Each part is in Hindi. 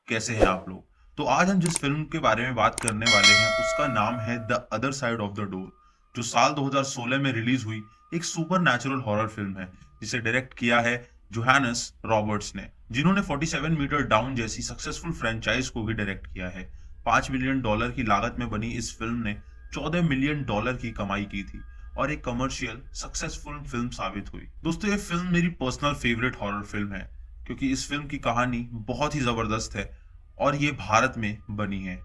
कैसे हैं आप लोग। तो आज हम जिस फिल्म के बारे में बात करने वाले हैं उसका नाम है the other side of the door, जो साल 2016 में रिलीज हुई एक सुपर नेचुरल हॉरर फिल्म है, जिसे डायरेक्ट किया है जोहानस रॉबर्ट्स ने, जिन्होंने 47 मीटर डाउन जैसी सक्सेसफुल फ्रेंचाइज को भी डायरेक्ट किया है। $5 मिलियन की लागत में बनी इस फिल्म ने $14 मिलियन की कमाई की थी और एक कमर्शियल सक्सेसफुल फिल्म साबित हुई। दोस्तों, ये फिल्म मेरी पर्सनल फेवरेट हॉरर फिल्म है, क्योंकि इस फिल्म की कहानी बहुत ही जबरदस्त है और ये भारत में बनी है।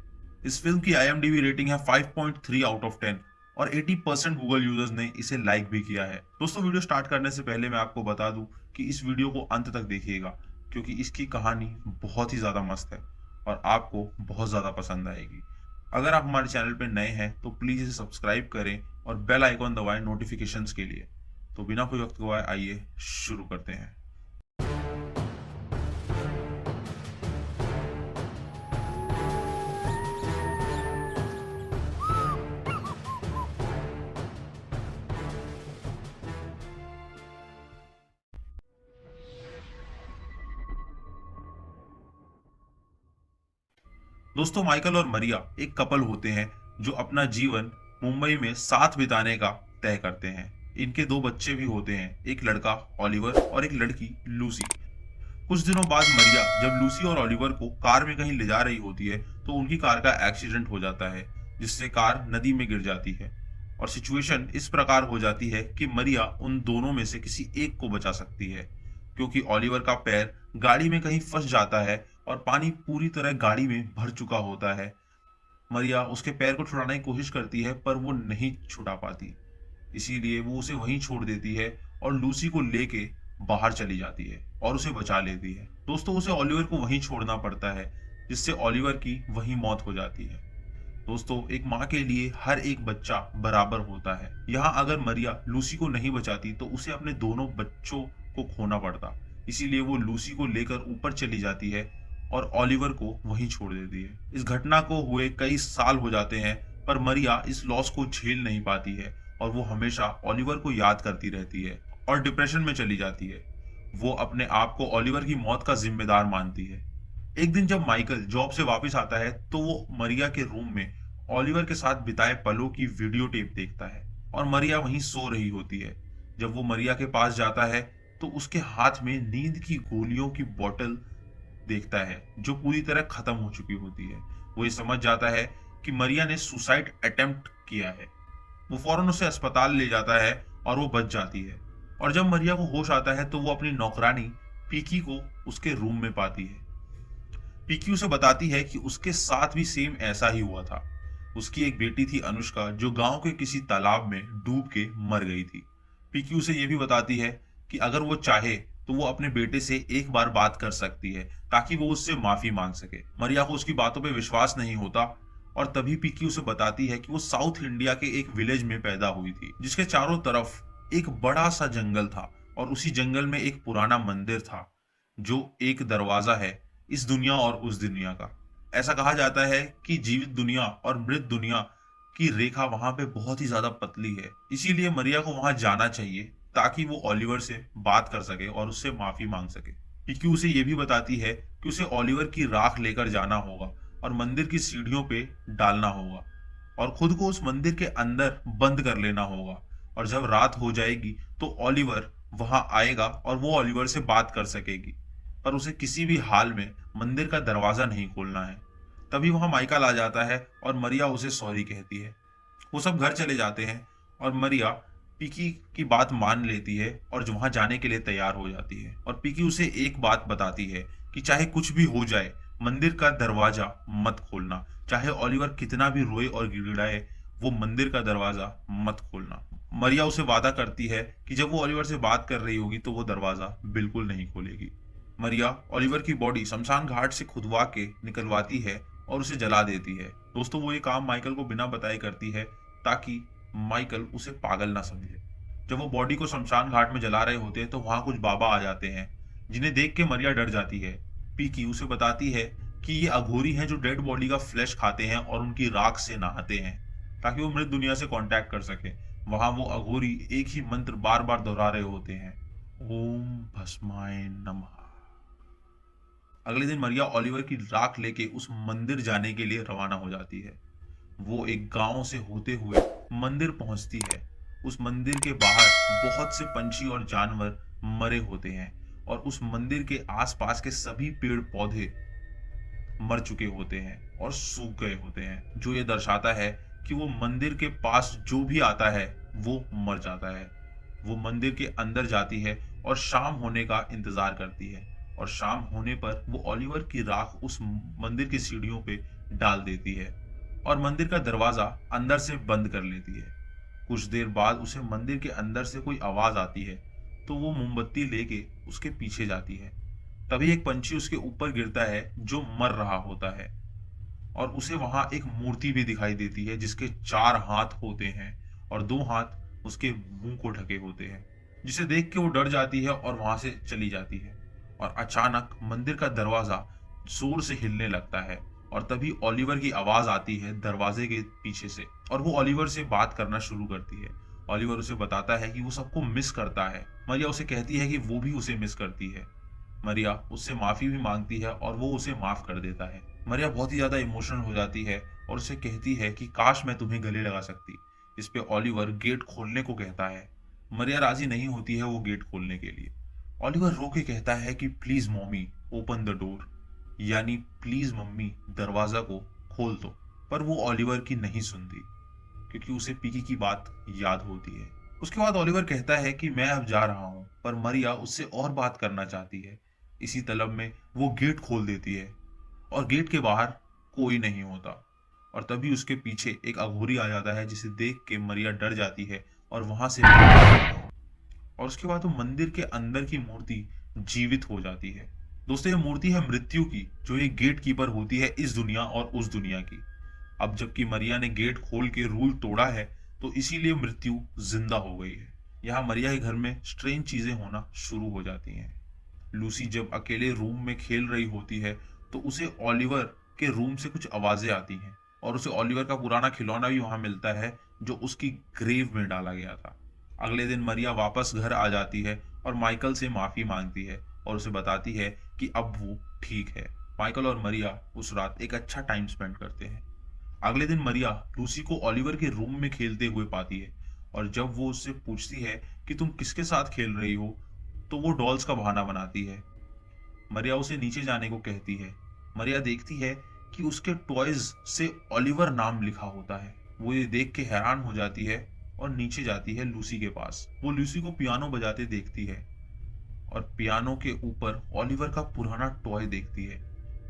इस फिल्म की IMDb रेटिंग है 5.3 आउट ऑफ 10 और 80% गूगल यूजर्स ने इसे लाइक भी किया है। दोस्तों, वीडियो स्टार्ट करने से पहले मैं आपको बता दूं कि इस वीडियो को अंत तक देखिएगा, क्योंकि इसकी कहानी बहुत ही ज्यादा मस्त है और आपको बहुत ज्यादा पसंद आएगी। अगर आप हमारे चैनल पर नए हैं तो प्लीज इसे सब्सक्राइब करें और बेल आइकॉन दबाएं नोटिफिकेशंस के लिए। तो बिना कोई वक्त गवाए आइए शुरू करते हैं। दोस्तों, माइकल और मरिया एक कपल होते हैं जो अपना जीवन मुंबई में साथ बिताने का तय करते हैं। इनके दो बच्चे भी होते हैं, एक लड़का ओलिवर और एक लड़की लूसी। कुछ दिनों बाद मरिया जब लूसी और ओलिवर को कार में कहीं ले जा रही होती है तो उनकी कार का एक्सीडेंट हो जाता है, जिससे कार नदी में गिर जाती है और सिचुएशन इस प्रकार हो जाती है कि मरिया उन दोनों में से किसी एक को बचा सकती है, क्योंकि ओलिवर का पैर गाड़ी में कहीं फंस जाता है और पानी पूरी तरह गाड़ी में भर चुका होता है। मरिया उसके पैर को छुड़ाने की कोशिश करती है पर वो नहीं छुड़ा पाती, इसीलिए वो उसे वहीं छोड़ देती है और लूसी को लेके बाहर चली जाती है और उसे बचा लेती है। दोस्तों, उसे ओलिवर को वहीं छोड़ना पड़ता है, जिससे ओलिवर की वहीं मौत हो जाती है। दोस्तों, एक माँ के लिए हर एक बच्चा बराबर होता है। यहाँ अगर मरिया लूसी को नहीं बचाती तो उसे अपने दोनों बच्चों को खोना पड़ता, इसीलिए वो लूसी को लेकर ऊपर चली जाती है और ओलिवर को वहीं छोड़ देती है। इस घटना को हुए कई साल हो जाते हैं, पर मरिया इस लॉस को झेल नहीं पाती है और वो हमेशा ओलिवर को याद करती रहती है और डिप्रेशन में चली जाती है। वो अपने आप को ओलिवर की मौत का जिम्मेदार मानती है। एक दिन जब माइकल जॉब से वापस आता है तो वो मरिया के रूम में ओलिवर के साथ बिताए पलों की वीडियो टेप देखता है और मरिया वहीं सो रही होती है। जब वो मरिया के पास जाता है तो उसके हाथ में नींद की गोलियों की बोतल देखता है, जो पूरी तरह खत्म हो चुकी होती है। वो ये समझ जाता है कि मरिया ने सुसाइड अटेम्प्ट किया है। वो फौरन उसे अस्पताल ले जाता है और वो बच जाती है। और जब मरिया को होश आता है तो वो अपनी नौकरानी पीकी को उसके रूम में पाती है। पीकी उसे बताती है कि उसके साथ भी सेम ऐसा ही हुआ था। उसकी एक बेटी थी अनुष्का, जो गांव के किसी तालाब में डूब के मर गई थी। पीकी उसे ये भी बताती है कि अगर वो चाहे तो वो अपने बेटे से एक बार बात कर सकती है, ताकि वो उससे माफी मांग सके। मरिया को उसकी बातों पे विश्वास नहीं होता और तभी पीकी उसे बताती है कि वो साउथ इंडिया के एक विलेज में पैदा हुई थी, जिसके चारों तरफ एक बड़ा सा जंगल था और उसी जंगल में एक पुराना मंदिर था, जो एक दरवाजा है इस दुनिया और उस दुनिया का। ऐसा कहा जाता है कि जीवित दुनिया और मृत दुनिया की रेखा वहां पे बहुत ही ज्यादा पतली है, इसीलिए मरिया को वहां जाना चाहिए ताकि वो ओलिवर से बात कर सके और उससे माफी मांग सके। क्योंकि उसे ये भी बताती है कि उसे ओलिवर की राख लेकर जाना होगा और मंदिर की सीढ़ियों पे डालना होगा और खुद को उस मंदिर के अंदर बंद कर लेना होगा। और जब रात हो जाएगी तो ओलिवर वहां आएगा और वो ओलिवर से बात कर सकेगी, पर उसे किसी भी हाल में मंदिर का दरवाजा नहीं खोलना है। तभी वहां माइकल आ जाता है और मरिया उसे सॉरी कहती है। वो सब घर चले जाते हैं और मरिया पीकी की बात मान लेती है और वहां जाने के लिए तैयार हो जाती है। और पीकी उसे एक बात बताती है कि चाहे कुछ भी हो जाए, मंदिर का दरवाजा मत खोलना। चाहे ओलिवर कितना भी रोए और गिड़गिड़ाए, वो मंदिर का दरवाजा मत खोलना। मरिया उसे वादा करती है कि जब वो ओलिवर से बात कर रही होगी तो वो दरवाजा बिल्कुल नहीं खोलेगी। मरिया ओलिवर की बॉडी शमशान घाट से खुदवा के निकलवाती है और उसे जला देती है। दोस्तों, वो ये काम माइकल को बिना बताए करती है ताकि माइकल उसे पागल ना समझे। जब वो बॉडी को शमशान घाट में जला रहे होते हैं तो वहां कुछ बाबा आ जाते हैं, जिन्हें देख के मरिया डर जाती है। पीकी उसे बताती है कि ये अघोरी हैं जो डेड बॉडी का फ्लैश खाते हैं और उनकी राख से नहाते हैं, ताकि वो मृत दुनिया से कांटेक्ट कर सके। वहां वो अघोरी एक ही मंत्र बार बार दोहरा रहे होते हैं, ओम भस्माय नमः। अगले दिन मरिया ओलिवर की राख लेके उस मंदिर जाने के लिए रवाना हो जाती है। वो एक गांव से होते हुए मंदिर पहुंचती है। उस मंदिर के बाहर बहुत से पंछी और जानवर मरे होते हैं और उस मंदिर के आसपास के सभी पेड़ पौधे मर चुके होते हैं और सूख गए होते हैं, जो ये दर्शाता है कि वो मंदिर के पास जो भी आता है वो मर जाता है। वो मंदिर के अंदर जाती है और शाम होने का इंतजार करती है और शाम होने पर वो ओलिवर की राख उस मंदिर की सीढ़ियों पे डाल देती है और मंदिर का दरवाजा अंदर से बंद कर लेती है। कुछ देर बाद उसे मंदिर के अंदर से कोई आवाज आती है, तो वो मोमबत्ती लेके उसके पीछे जाती है। तभी एक पंछी उसके ऊपर गिरता है जो मर रहा होता है और उसे वहां एक मूर्ति भी दिखाई देती है जिसके 4 हाथ होते हैं और 2 हाथ उसके मुंह को ढके होते हैं, जिसे देख के वो डर जाती है और वहां से चली जाती है। और अचानक मंदिर का दरवाजा जोर से हिलने लगता है और तभी ओलिवर की आवाज आती है दरवाजे के पीछे से और वो ओलिवर से बात करना शुरू करती है। ओलिवर उसे बताता है कि वो सबको मिस करता है। मरिया उसे कहती है कि वो भी उसे मिस करती है। मरिया उससे माफी भी मांगती है और वो उसे माफ कर देता है। मरिया बहुत ही ज्यादा इमोशनल हो जाती है और उसे कहती है कि काश मैं तुम्हें गले लगा सकती। इस पे ओलिवर गेट खोलने को कहता है। मरिया राजी नहीं होती है वो गेट खोलने के लिए। ओलिवर रो के कहता है कि please mummy open the door, यानी प्लीज मम्मी दरवाजा को खोल दो। पर वो ओलिवर की नहीं सुनती क्योंकि उसे पीकी की बात याद होती है। उसके बाद ओलिवर कहता है कि मैं अब जा रहा हूं, पर मरिया उससे और बात करना चाहती है। इसी तलब में वो गेट खोल देती है और गेट के बाहर कोई नहीं होता और तभी उसके पीछे एक अघोरी आ जाता है, जिसे देख के मरिया डर जाती है और वहां से और उसके बाद वो मंदिर के अंदर की मूर्ति जीवित हो जाती है। दोस्तों, ये मूर्ति है मृत्यु की, जो एक गेट कीपर होती है इस दुनिया और उस दुनिया की। अब जबकि मरिया ने गेट खोल के रूल तोड़ा है, तो इसीलिए मृत्यु जिंदा हो गई है। यहाँ मरिया के घर में स्ट्रेंज चीजें होना शुरू हो जाती हैं। लूसी जब अकेले रूम में खेल रही होती है, तो उसे ओलिवर के रूम से कुछ आवाजें आती हैं और उसे ओलिवर का पुराना खिलौना भी वहां मिलता है जो उसकी ग्रेव में डाला गया था। अगले दिन मरिया वापस घर आ जाती है और माइकल से माफी मांगती है और उसे बताती है कि अब वो ठीक है। माइकल और मरिया उस रात एक अच्छा टाइम स्पेंड करते हैं। अगले दिन मरिया लूसी को ओलिवर के रूम में खेलते हुए पाती है और जब वो उससे पूछती है कि तुम किसके साथ खेल रही हो, तो वो डॉल्स का बहाना बनाती है। मरिया उसे नीचे जाने को कहती है। मरिया देखती है कि उसके टॉयज से ओलिवर नाम लिखा होता है। वो ये देख के हैरान हो जाती है और नीचे जाती है लूसी के पास। वो लूसी को पियानो बजाते देखती है और पियानो के ऊपर ओलिवर का पुराना टॉय देखती है।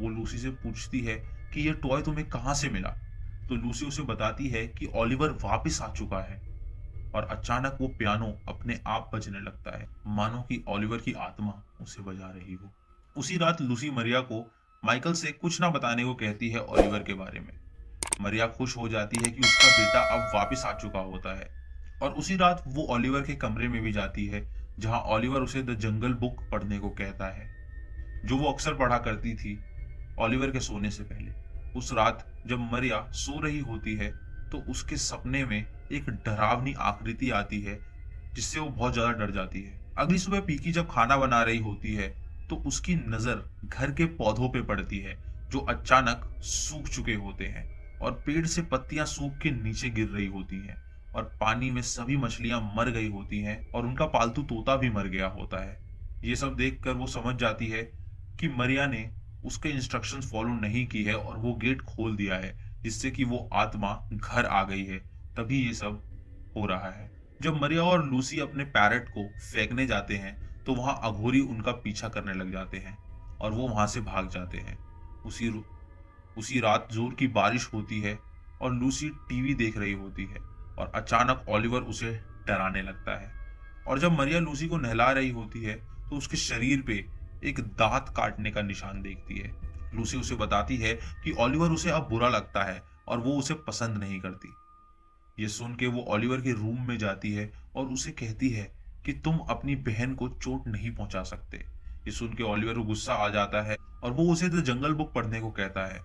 वो लूसी से पूछती है कि ये टॉय तुम्हें कहाँ से मिला, तो लूसी उसे बताती है कि ओलिवर वापस आ चुका है और अचानक वो पियानो अपने आप बजने लगता है, मानो कि ओलिवर की आत्मा उसे बजा रही हो। उसी रात लूसी मरिया को माइकल से कुछ ना बताने को कहती है ओलिवर के बारे में। मरिया खुश हो जाती है कि उसका बेटा अब वापस आ चुका होता है और उसी रात वो ओलिवर के कमरे में भी जाती है, जहां ओलिवर उसे द जंगल बुक पढ़ने को कहता है, जो वो अक्सर पढ़ा करती थी ओलिवर के सोने से पहले। उस रात जब मरिया सो रही होती है, तो उसके सपने में एक डरावनी आकृति आती है, जिससे वो बहुत ज्यादा डर जाती है। अगली सुबह पीकी जब खाना बना रही होती है, तो उसकी नजर घर के पौधों पे पड़ती है, जो अचानक सूख चुके होते हैं और पेड़ से पत्तियां सूख के नीचे गिर रही होती हैं और पानी में सभी मछलियां मर गई होती हैं और उनका पालतू तोता भी मर गया होता है। ये सब देखकर वो समझ जाती है कि मरिया ने उसके इंस्ट्रक्शंस फॉलो नहीं की है और वो गेट खोल दिया है, जिससे कि वो आत्मा घर आ गई है। तभी ये सब हो रहा है। जब मरिया और लूसी अपने पैरट को फेंकने जाते हैं, तो वहां अघोरी उनका पीछा करने लग जाते हैं और वो वहां से भाग जाते हैं। उसी उसी रात जोर की बारिश होती है और लूसी टीवी देख रही होती है और अचानक ओलिवर उसे डराने लगता है। और जब मरिया लूसी को नहला रही होती है, तो उसके शरीर पे एक दांत काटने का निशान देखती है। लूसी उसे बताती है कि ओलिवर उसे अब बुरा लगता है और वो उसे पसंद नहीं करती। ये सुन के वो ओलिवर के रूम में जाती है और उसे कहती है कि तुम अपनी बहन को चोट नहीं पहुंचा सकते। ये सुन के ओलिवर को गुस्सा आ जाता है और वो उसे द जंगल बुक पढ़ने को कहता है।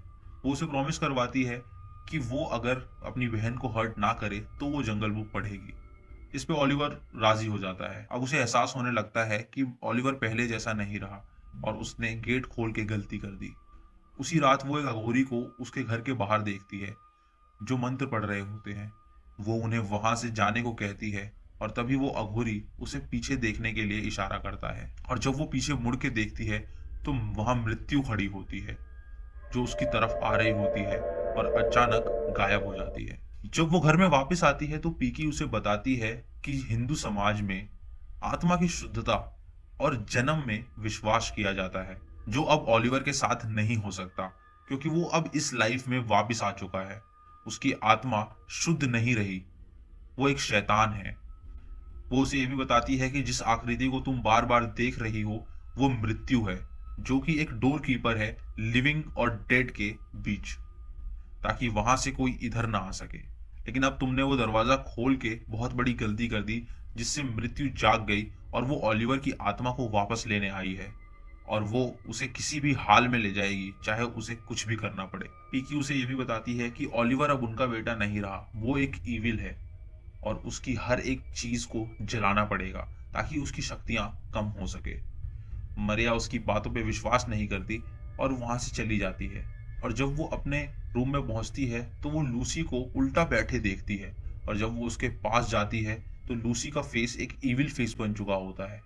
वो उसे प्रॉमिस करवाती है कि वो अगर अपनी बहन को हर्ट ना करे तो वो जंगल बुक पढ़ेगी। इस पे ओलिवर राजी हो जाता है। अब उसे एहसास होने लगता है कि ओलिवर पहले जैसा नहीं रहा। और उसने गेट खोल के गलती कर दी। उसी रात वो एक अघोरी को उसके घर के बाहर देखती है, जो मंत्र पढ़ रहे होते हैं। वो उन्हें वहां से जाने को कहती है और तभी वो अघोरी उसे पीछे देखने के लिए इशारा करता है। और जब वो पीछे मुड़ के देखती है तो वहां मृत्यु खड़ी होती है, जो उसकी तरफ आ रही होती है और अचानक गायब हो जाती है। जब वो घर में वापस आती है तो पीकी उसे बताती है कि हिंदू समाज में आत्मा की शुद्धता और जन्म में विश्वास किया जाता है, जो अब ओलिवर के साथ नहीं हो सकता, क्योंकि वो अब इस लाइफ में वापस आ चुका है। उसकी आत्मा शुद्ध नहीं रही, वो एक शैतान है। वो उसे ये भी बताती है कि जिस आकृति को तुम बार बार देख रही हो वो मृत्यु है, जो कि एक डोर कीपर है लिविंग और डेड के बीच, ताकि वहां से कोई इधर ना आ सके। लेकिन अब तुमने वो दरवाजा खोल के बहुत बड़ी गलती कर दी, जिससे मृत्यु जाग गई और वो ओलिवर की आत्मा को वापस लेने आई है। और वो उसे किसी भी हाल में ले जाएगी, चाहे उसे कुछ भी करना पड़े। पीकी उसे ये भी बताती है कि ओलिवर अब उनका बेटा नहीं रहा, वो एक ईविल है और उसकी हर एक चीज को जलाना पड़ेगा ताकि उसकी शक्तियां कम हो सके। मरिया उसकी बातों पे विश्वास नहीं करती और वहां से चली जाती है। और जब वो अपने रूम में पहुंचती है तो वो लूसी को उल्टा बैठे देखती है। और जब वो उसके पास जाती है तो लूसी का फेस एक इविल फेस बन चुका होता है।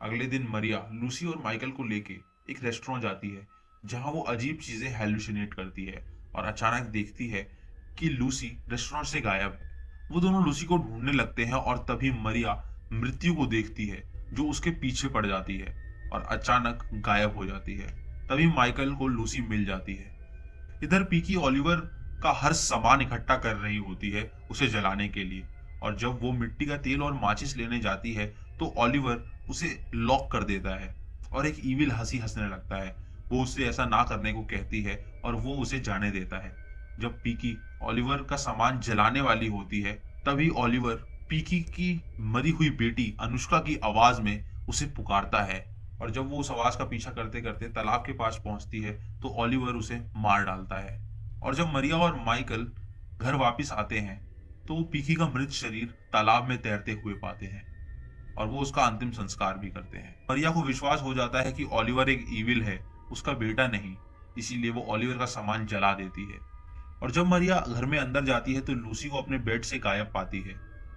अगले दिन मरिया लूसी और माइकल को लेके एक रेस्टोरेंट जाती है, जहां वो अजीब चीजें हेलुसिनेट करती है और अचानक देखती है कि लूसी रेस्टोरेंट से गायब है। वो दोनों लूसी को ढूंढने लगते हैं और तभी मरिया मृत्यु को देखती है, जो उसके पीछे पड़ जाती है और अचानक गायब हो जाती है। तभी माइकल को लूसी मिल जाती है। इधर पीकी ओलिवर का हर सामान इकट्ठा कर रही होती है उसे जलाने के लिए। और जब वो मिट्टी का तेल और माचिस लेने जाती है तो ओलिवर उसे लॉक कर देता है और एक ईविल हंसी हंसने लगता है। वो उससे ऐसा ना करने को कहती है और वो उसे जाने देता है। जब पीकी ओलिवर का सामान जलाने वाली होती है तभी ओलिवर पीकी की मरी हुई बेटी अनुष्का की आवाज में उसे पुकारता है। और जब वो उस आवाज का पीछा करते करते तालाब के पास पहुंचती है तो ओलिवर उसे मार डालता है। और जब मरिया और माइकल घर वापस आते हैं तो वो पीकी का मृत शरीर तालाब में तैरते हुए पाते हैं और वो उसका अंतिम संस्कार भी करते हैं। मरिया को विश्वास हो जाता है कि ओलिवर एक ईविल है, उसका बेटा नहीं, इसीलिए वो ओलिवर का सामान जला देती है। और जब मरिया घर में अंदर जाती है तो लूसी को अपने बेड से गायब पाती है।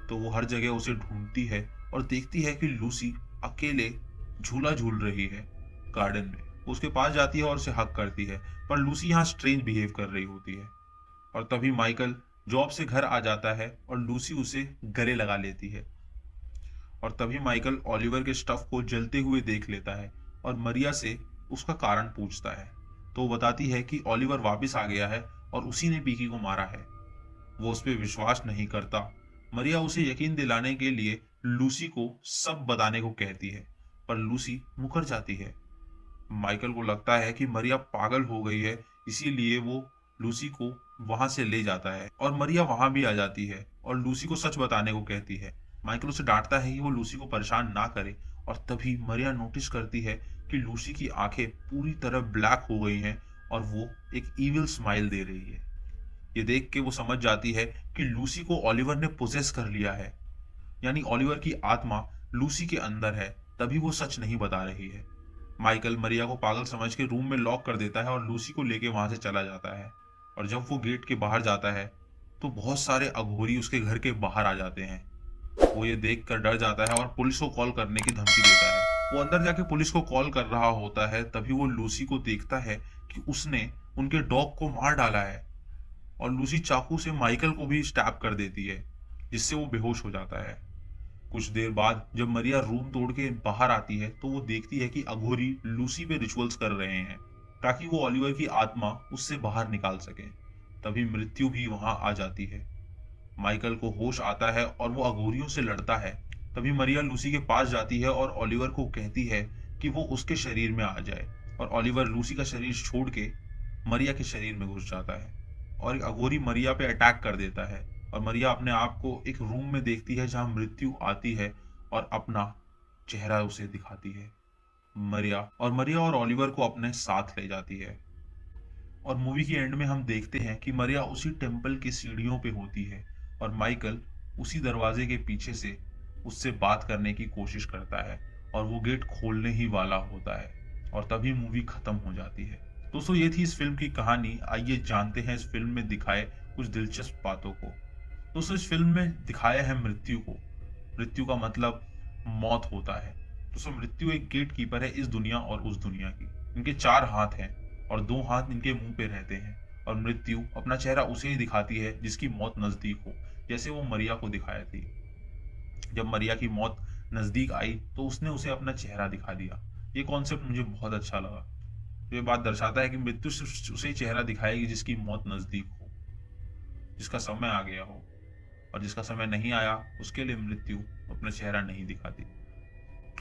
तो वो हर जगह उसे ढूंढती है और देखती है कि लूसी अकेले झूला झूल रही है गार्डन में। वो उसके पास जाती है और उसे हक करती है, पर लूसी यहाँ स्ट्रेंज बिहेव कर रही होती है। और तभी माइकल जॉब से घर आ जाता है और लूसी उसे गले लगा लेती है। और तभी माइकल ओलिवर के स्टफ को जलते हुए देख लेता है और मरिया से उसका कारण पूछता है। तो वो बताती है कि ओलिवर वापस आ गया है और उसी ने पीकी को मारा है। वो उस पर विश्वास नहीं करता। मरिया उसे यकीन दिलाने के लिए लूसी को सब बताने को कहती है, पर लूसी मुकर जाती है। माइकल को लगता है कि मरिया पागल हो गई है, इसीलिए वो लूसी को वहां से ले जाता है और मरिया वहां भी आ जाती है और लूसी को सच बताने को कहती है। माइकल उसे डांटता है कि वो लूसी को परेशान ना करे। और तभी मरिया नोटिस करती है कि लूसी की आंखें पूरी तरह ब्लैक हो गई हैं और वो एक इविल स्माइल दे रही है। ये देख के वो समझ जाती है कि लूसी को ओलिवर ने पोजेस कर लिया है, यानी ओलिवर की आत्मा लूसी के अंदर है, तभी वो सच नहीं बता रही है। माइकल मरिया को पागल समझ के रूम में लॉक कर देता है और लूसी को लेके वहां से चला जाता है। और जब वो गेट के बाहर जाता है तो बहुत सारे अघोरी उसके घर के बाहर आ जाते हैं। वो ये देख कर डर जाता है और पुलिस को कॉल करने की धमकी देता है। वो अंदर जाके पुलिस को कॉल कर रहा होता है, तभी वो लूसी को देखता है कि उसने उनके डॉग को मार डाला है। और लूसी चाकू से माइकल को भी स्टैब कर देती है, जिससे वो बेहोश हो जाता है। कुछ देर बाद जब मरिया रूम तोड़ के बाहर आती है तो वो देखती है कि अघोरी लूसी पे रिचुअल्स कर रहे हैं ताकि वो ओलिवर की आत्मा उससे बाहर निकाल सके। तभी मृत्यु भी वहां आ जाती है। माइकल को होश आता है और वो अघोरियों से लड़ता है। तभी मरिया लूसी के पास जाती है और ओलिवर को कहती है कि वो उसके शरीर में आ जाए। और ओलिवर लूसी का शरीर छोड़ के मरिया के शरीर में घुस जाता है और एक अघोरी मरिया पे अटैक कर देता है। और मरिया अपने आप को एक रूम में देखती है जहां मृत्यु आती है और अपना चेहरा उसे दिखाती है। मरिया और ओलिवर को अपने साथ ले जाती है। और मूवी के एंड में हम देखते हैं कि मरिया उसी टेम्पल की सीढ़ियों पे होती है और माइकल उसी दरवाजे के पीछे से उससे बात करने की कोशिश करता है और वो गेट खोलने ही वाला होता है। और तभी मूवी खत्म हो जाती है। दोस्तों ये थी इस फिल्म की कहानी। आइए जानते हैं इस फिल्म में दिखाए कुछ दिलचस्प बातों को। दोस्तों इस फिल्म में दिखाया है मृत्यु को। मृत्यु का मतलब मौत होता है। दोस्तों मृत्यु एक गेट कीपर है इस दुनिया और उस दुनिया की। इनके 4 हाथ हैं और 2 हाथ इनके मुंह पे रहते हैं। और मृत्यु अपना चेहरा उसे ही दिखाती है जिसकी मौत नजदीक हो, जैसे वो मरिया को दिखाया थी। जब मरिया की मौत नजदीक आई तो उसने उसे अपना चेहरा दिखा दिया। ये कॉन्सेप्ट मुझे बहुत अच्छा लगा। ये बात दर्शाता है कि मृत्यु सिर्फ उसे ही चेहरा दिखाएगी जिसकी मौत नजदीक हो, जिसका समय आ गया हो। और जिसका समय नहीं आया उसके लिए मृत्यु अपना चेहरा नहीं दिखाती।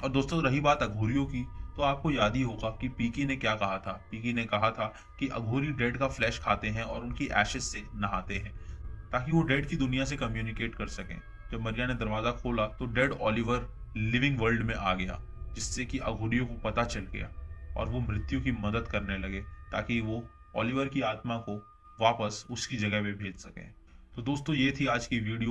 और दोस्तों रही बात अघोरियों की, तो आपको याद ही होगा कि पीकी ने क्या कहा था। पीकी ने कहा था कि अघोरी डेड का फ्लैश खाते हैं और उनकी एशेज से नहाते हैं ताकि वो डेड की दुनिया से कम्युनिकेट कर सकें। जब मरिया ने दरवाजा खोला तो डेड ओलिवर लिविंग वर्ल्ड में आ गया, जिससे कि अघोरियों को पता चल गया और वो मृत्यु की मदद करने लगे ताकि वो ओलिवर की आत्मा को वापस उसकी जगह पे भेज सकें। तो दोस्तों ये थी आज की वीडियो।